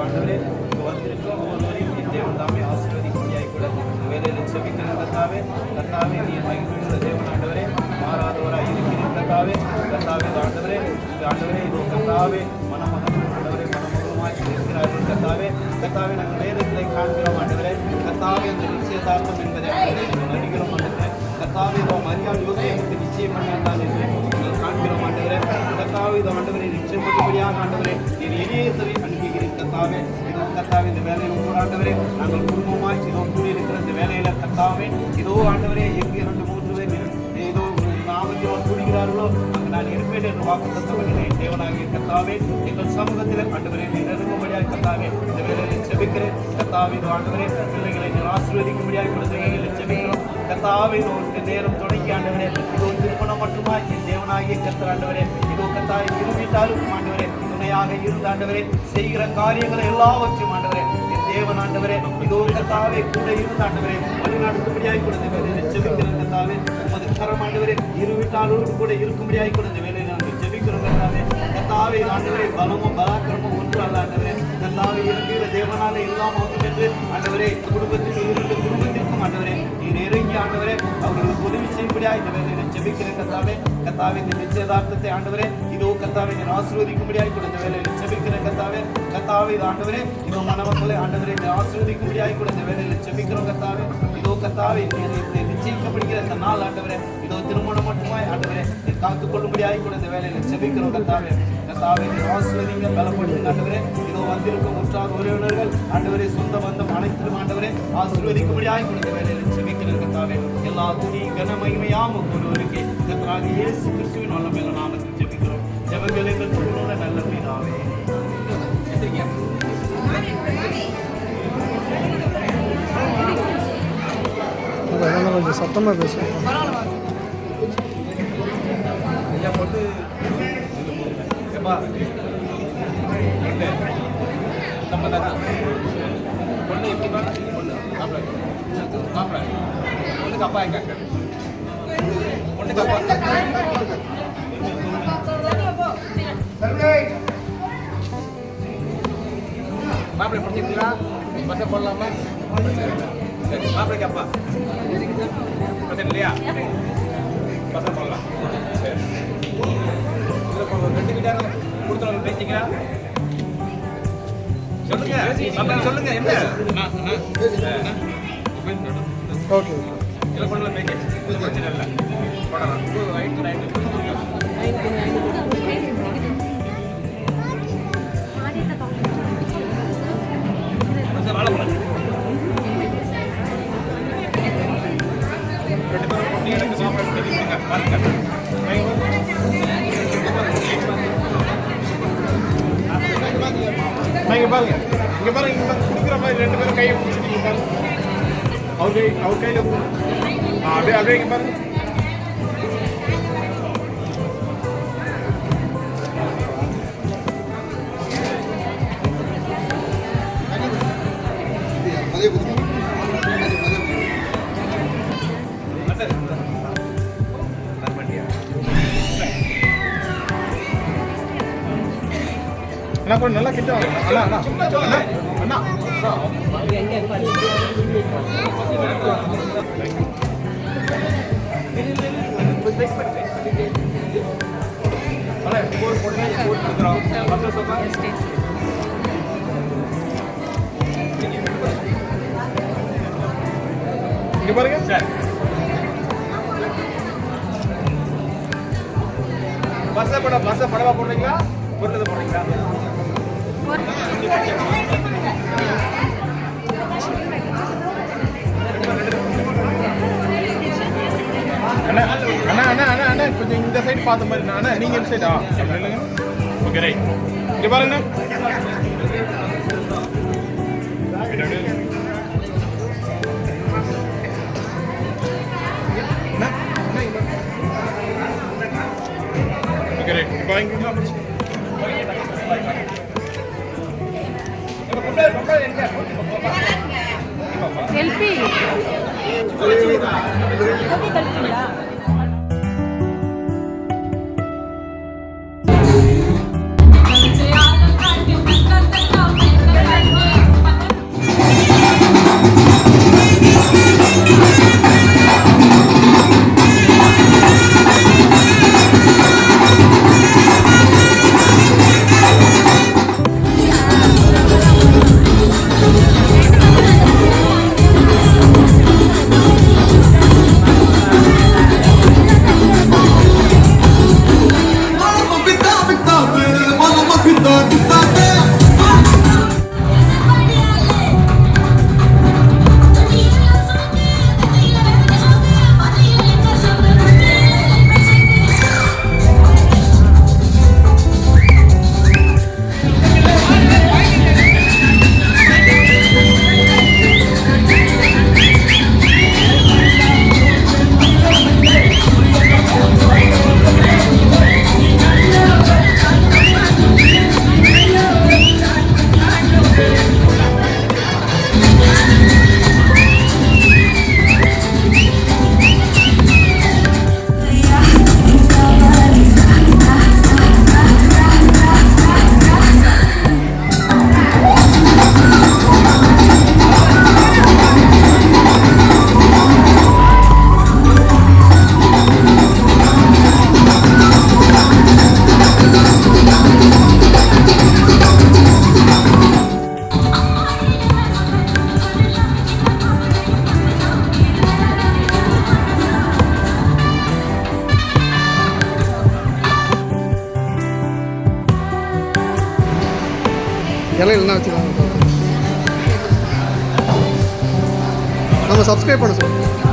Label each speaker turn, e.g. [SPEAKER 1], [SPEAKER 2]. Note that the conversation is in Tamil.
[SPEAKER 1] ஆண்டவரே வந்திருக்கிறோம் ஒவ்வொருவரையும் என் தேவன் தாமே ஆசீர்வதிக்கும்படியாய் கூட இந்த வேலையில் செபிக்கிற கர்த்தாவே கர்த்தாவே நீ மகிழ்ச்சியுள்ள தேவன் ஆண்டவரே மாறாதவராய் இருக்கிற கர்த்தாவே கர்த்தாவே ஆண்டவரே இந்த ஆண்டவரே இதோ கர்த்தாவே ஆண்டவரே மனமுகமாய் இருக்கிறார்கள் கர்த்தாவே கர்த்தாவே நாங்கள் வேதத்தை காண்கிறோம் ஆண்டவரே கர்த்தாவே அந்த நிச்சயதார்த்தம் என்பதை நடிக்கிறோம் ஆண்டவரே கர்த்தாவே இதோ மரியாதை யோசியத்துக்கு நிச்சயம் பண்ணாதான் என்று நீங்கள் காண்கிறோம் ஆண்டவரே கர்த்தாவே இதோ ஆண்டவரை நிச்சயப்பட்டபடியாக ஆண்டவரே நீர் எளியேசரை அனுப்புகிறீர் கர்த்தாவே இதோ கர்த்தாவே இந்த வேலையில் உங்களோட ஆண்டவரே நாங்கள் குடும்பமாய் இதோ கூடியிருக்கிற இந்த வேலையில கர்த்தாவே இதோ ஆண்டவரே எங்கு 2-3 பேர் இதோ நாமத்தில் கூடுகிறார்களோ அங்கு நான் இருப்பேன் என்று வாக்குத்தத்தம் பண்ணினேன் தேவனாகிய கர்த்தாவே எங்கள் சமூகத்தில் ஆண்டவரே நீ நெருங்கும்படியாக கர்த்தாவே இந்த வேலையில் செபிக்கிறேன் கர்த்தாவே இதோ ஆண்டவரே பிள்ளைகளை நீர் ஆசீர்வதிக்கும்படியாக வேலையில் செபிக்கிறோம் கர்த்தாவே இதோ நேரம் தொடங்கி ஆண்டவரே இதோ திருமணம் மட்டுமா என் தேவனாகிய கர்த்தர் ஆண்டவரே இதோ கர்த்தாவை இருவிட்டாலும் ஆண்டவரே துணையாக இருந்த ஆண்டவரே செய்கிற காரியங்களை எல்லாவற்றையும் ஆண்டவரே என் தேவன் ஆண்டவரே இதோ கர்த்தாவே கூட இருந்த ஆண்டவரே வழிநடத்தும்படியாய் கொடுத்த வேலையில் செபிக்கிறேன் கர்த்தாவே உமது கரம் ஆண்டவரே இருவிட்டாளோடு கூட இருக்கும்படியாய் கொடுத்த வேலையில் நாங்கள் ஜெபிக்கிறோம் கர்த்தாவே கர்த்தாவே ஆண்டவரே பலமும் பராக்கிரமும் ஒன்று அல்ல ஆண்டவரே கர்த்தாவே இருக்கிற தேவனாலே எல்லாம் ஒன்று என்று ஆண்டவரே குடும்பத்தில் இருந்த குடும்பத்திற்கும் ஆண்டவரே நீ நெருங்கி ஆண்டவரே அவர்களுக்கு உதவி செய்யும்படியா இந்த வேலையை ஜெபிக்கிறேன் கர்த்தாவே கர்த்தாவே இந்த நிச்சயதார்த்தத்தை ஆண்டவரே இதோ கர்த்தாவே நீ ஆசீர்வதிக்கும்படியாய் கூட இந்த வேலையை ஜெபிக்கிறேன் கர்த்தாவே கர்த்தாவே இது ஆண்டவரே இதோ மணமக்களை ஆண்டவரே நீ ஆசீர்வதிக்கும்படியாய் கூட இந்த வேலையை ஜெபிக்கிறோம் கர்த்தாவே இதோ கர்த்தாவே நிச்சயிக்கப்படுகிற இந்த நாள் ஆண்டவரே இதோ திருமணம் மட்டுமாய் ஆண்டவரே நீ காத்துக் கொள்ளும்படியாய் கூட இந்த வேலையை ஜெபிக்கிறோம் கர்த்தாவே கர்த்தாவே நீ ஆசீர்வதிங்க பலப்படுத்துங்க ஆண்டவரே இதோ வந்திருக்கும் உற்றார் உறவினர்கள் ஆண்டவரே சொந்த பந்தம் அனைத்திலும் ஆண்டவரே ஆசீர்வதிக்கும்படியாய் கூட இந்த வேலையை ஜெபிக்கிறேன் கர்த்தாவே எல்லா துணி கன மகிமையாம் ஒருவருக்கு கர்த்தராகிய இயேசு கிறிஸ்துவின் வல்லமையுள்ள நாமத்தில் ஜெபிக்கிறோம் ஜெபங்களை பெற்றுக்கொள்ளுகிற நல்ல பிதாவே
[SPEAKER 2] கொஞ்சம் சத்தமாக பேசுவோம்
[SPEAKER 1] போட்டு பொண்ணு எப்படி பொண்ணு பொண்ணுக்கு அப்பா எங்க பொண்ணுக்கு அப்பா மாப்பிள்ளை பிடிச்சிருக்கீங்களா பஸ்ஸை போடலாமா சரி மாப்பிள்ளைக்கு அப்பா பிரச்சனை இல்லையா பஸ்ஸை போடலாம் சரி இதில் 2 வீட்டாக கொடுத்துருவாங்க பேசிக்கிறா சொல்லுங்க சொல்லுங்க என்ன
[SPEAKER 2] ஓகே
[SPEAKER 1] இதில் கொண்டு பேக்கேஜ் பிரச்சனை இல்லை போடலாம் ரைட்டு வாழப்படாது எனக்கு சாப்பாடு பாருங்க இங்க பாருங்க இங்க குடுக்குற மாதிரி 2 பேரும் கையை பிடிச்சிட்டு பாருங்க அவர் கையில அப்படியே இங்க பாருங்க அண்ணா கொஞ்சம் நல்லா கிட்ட வாங்க அண்ணா அண்ணா இங்க பாருங்க சார் பஸ்ஸை படவா போடுறீங்களா பொருளை போடுறீங்களா அண்ணா அண்ணா அண்ணா அண்ணா அண்ணா கொஞ்சம் இந்த சைடு பார்த்த மாதிரி அண்ணா நீங்க இந்த சைடா இல்லைங்க ஓகே ரைட் இங்க பாருங்க ஓகே ரைட் பாருங்க
[SPEAKER 3] LP
[SPEAKER 2] இலையில என்ன வச்சுருக்காங்க நம்ம சப்ஸ்கிரைப் பண்ண சொல்லுங்கள்.